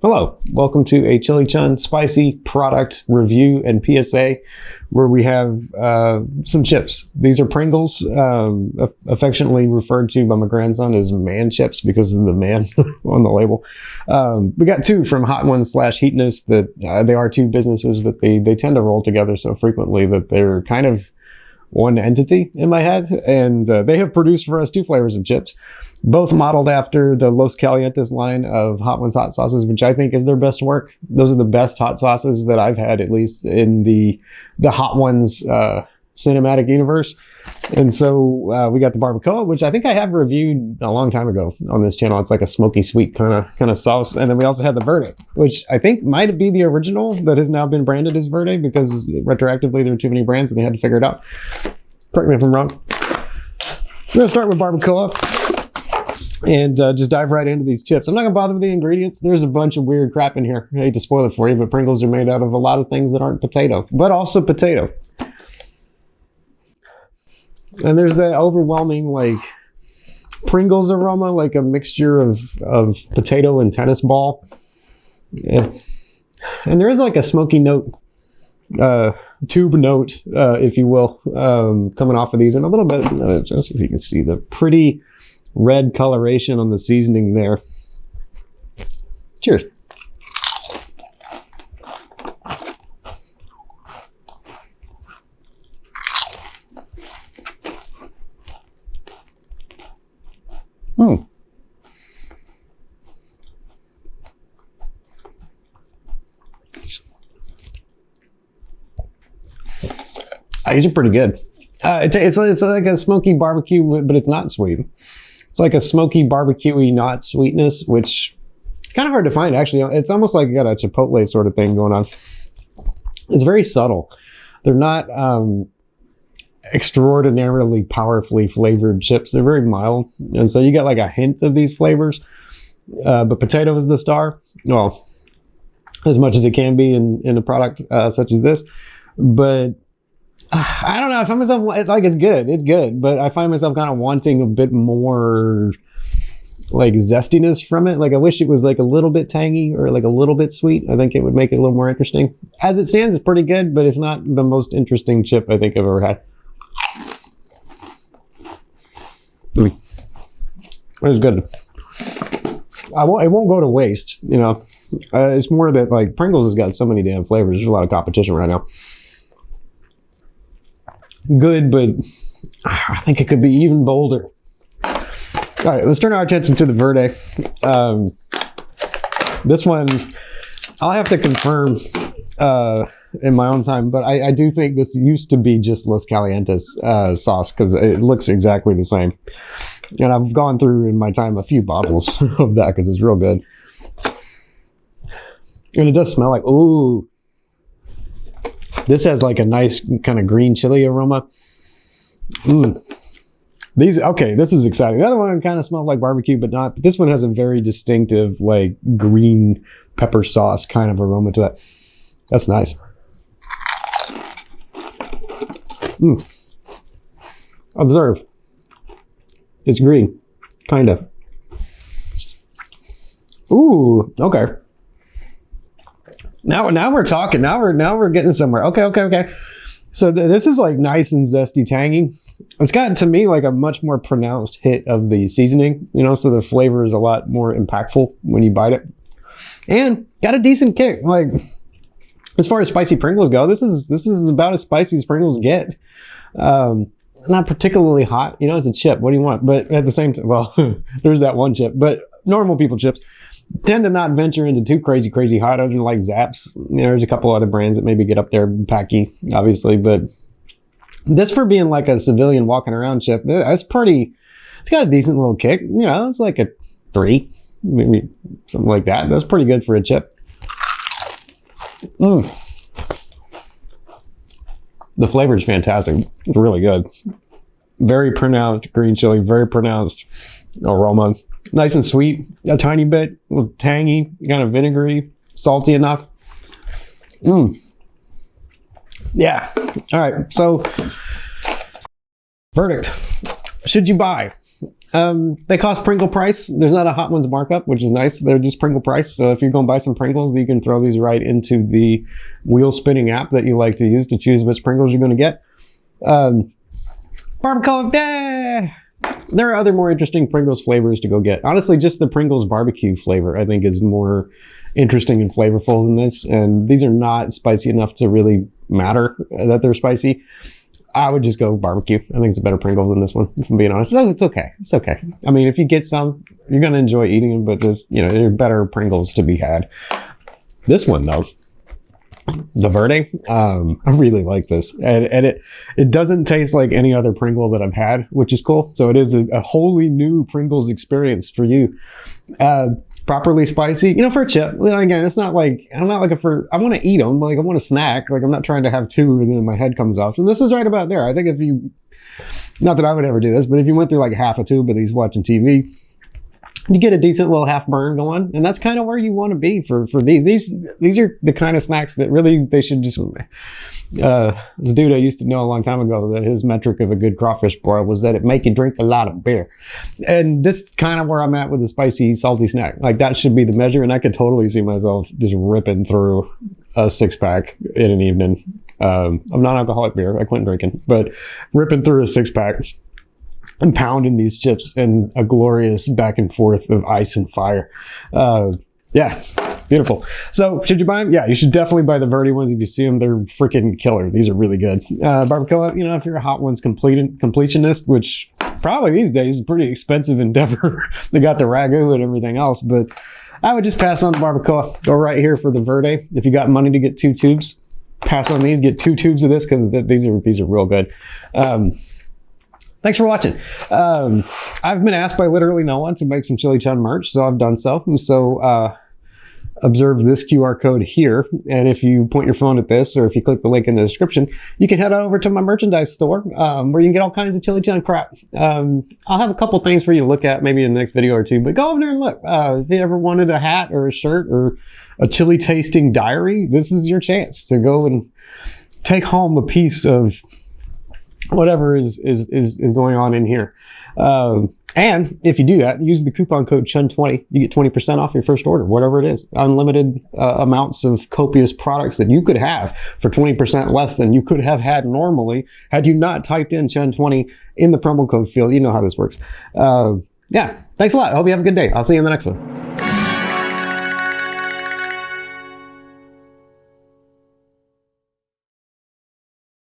Hello, welcome to a Chili Chunn spicy product review and PSA where we have some chips. These are Pringles, affectionately referred to by my grandson as man chips because of the man on the label. We got two from Hot Ones / Heatness that they are two businesses, but they tend to roll together so frequently that they're kind of one entity in my head. And they have produced for us two flavors of chips, both modeled after the Los Calientes line of Hot Ones hot sauces, which I think is their best work. Those are the best hot sauces that I've had, at least in the Hot Ones cinematic universe. And so we got the Barbacoa, which I think I have reviewed a long time ago on this channel. It's like a smoky sweet kind of sauce. And then we also had the Verde, which I think might be the original that has now been branded as Verde because retroactively there were too many brands and they had to figure it out. Correct me if I'm wrong. We're gonna start with Barbacoa and just dive right into these chips. I'm not gonna bother with the ingredients. There's a bunch of weird crap in here. I hate to spoil it for you, but Pringles are made out of a lot of things that aren't potato, but also potato. And there's that overwhelming like Pringles aroma, like a mixture of potato and tennis ball. Yeah. And there is like a smoky note, tube note, if you will, coming off of these, and a little bit, just see if you can see the pretty red coloration on the seasoning there. Cheers. These are pretty good. It's like a smoky barbecue, but it's not sweet. It's like a smoky barbecue-y not sweetness, which kind of hard to find actually. It's almost like you got a Chipotle sort of thing going on. It's very subtle. They're not extraordinarily powerfully flavored chips. They're very mild, and so you get like a hint of these flavors. But potato is the star. Well, as much as it can be in a product such as this, but I don't know. I find myself like it's good, but I find myself kind of wanting a bit more like zestiness from it. Like I wish it was like a little bit tangy or like a little bit sweet. I think it would make it a little more interesting. As it stands, it's pretty good, but it's not the most interesting chip I think I've ever had. It was good. It won't go to waste, you know. It's more that like Pringles has got so many damn flavors. There's a lot of competition right now. Good, but I think it could be even bolder. All right, let's turn our attention to the Verde. This one, I'll have to confirm in my own time, but I do think this used to be just Los Calientes sauce because it looks exactly the same. And I've gone through in my time a few bottles of that because it's real good. And it does smell like, ooh. This has like a nice kind of green chili aroma. Okay, this is exciting. The other one kind of smelled like barbecue, but not. But this one has a very distinctive like green pepper sauce kind of aroma to it. That's nice. Observe. It's green, kind of. Ooh, okay. Now we're talking. Now we're getting somewhere. Okay. So this is like nice and zesty, tangy. It's got to me like a much more pronounced hit of the seasoning, you know. So the flavor is a lot more impactful when you bite it, and got a decent kick. Like as far as spicy Pringles go, this is about as spicy as Pringles get. Not particularly hot, you know. It's a chip. What do you want? But at the same time, well, there's that one chip. But normal people chips tend to not venture into too crazy hot, other than like Zaps. You know, there's a couple other brands that maybe get up there, Packy, obviously, but this for being like a civilian walking around chip, it's pretty, it's got a decent little kick. You know, it's like a 3, maybe something like that. That's pretty good for a chip. The flavor is fantastic. It's really good. Very pronounced green chili, very pronounced aroma. Nice and sweet, a tiny bit, a little tangy, kind of vinegary, salty enough. Yeah. All right. So, verdict. Should you buy? They cost Pringle price. There's not a Hot Ones markup, which is nice. They're just Pringle price. So if you're going to buy some Pringles, you can throw these right into the wheel spinning app that you like to use to choose which Pringles you're going to get. Barbacoa, there are other more interesting Pringles flavors to go get. Honestly, just the Pringles barbecue flavor, I think, is more interesting and flavorful than this. And these are not spicy enough to really matter that they're spicy. I would just go barbecue. I think it's a better Pringle than this one, if I'm being honest. No, it's okay. It's okay. I mean, if you get some, you're going to enjoy eating them, but there's, you know, there are better Pringles to be had. This one, though, the Verde, I really like this. And it doesn't taste like any other Pringle that I've had, which is cool. So it is a wholly new Pringles experience for you. Properly spicy, you know, for a chip. Again, it's not like, I'm not looking for, I want to eat them, like I want a snack, like I'm not trying to have two and then my head comes off. And this is right about there. I think if you, not that I would ever do this, but if you went through like half a tube of these watching TV, you get a decent little half burn going, and that's kind of where you want to be for these. These are the kind of snacks that really they should just. This dude I used to know a long time ago that his metric of a good crawfish broil was that it make you drink a lot of beer, and this kind of where I'm at with the spicy, salty snack. Like that should be the measure, and I could totally see myself just ripping through a 6-pack in an evening of non-alcoholic beer. I quit drinking, but ripping through a 6-pack. And pounding these chips in a glorious back and forth of ice and fire. Yeah, beautiful. So should you buy them? Yeah, you should definitely buy the Verde ones. If you see them, they're freaking killer. These are really good. Barbacoa, you know, if you're a Hot Ones completionist, which probably these days is a pretty expensive endeavor. They got the Ragu and everything else, but I would just pass on the Barbacoa. Go right here for the Verde. If you got money to get 2 tubes, pass on these. Get 2 tubes of this because these are real good. Thanks for watching. I've been asked by literally no one to make some Chili Chunn merch, so I've done so. So observe this QR code here, and if you point your phone at this, or if you click the link in the description, you can head over to my merchandise store where you can get all kinds of Chili Chunn crap. I'll have a couple things for you to look at maybe in the next video or two, but go over there and look. If you ever wanted a hat or a shirt or a chili tasting diary, this is your chance to go and take home a piece of whatever is going on in here. And if you do that, use the coupon code Chunn20. You get 20% off your first order, whatever it is. Unlimited amounts of copious products that you could have for 20% less than you could have had normally had you not typed in Chunn20 in the promo code field. You know how this works. Yeah, thanks a lot. I hope you have a good day. I'll see you in the next one.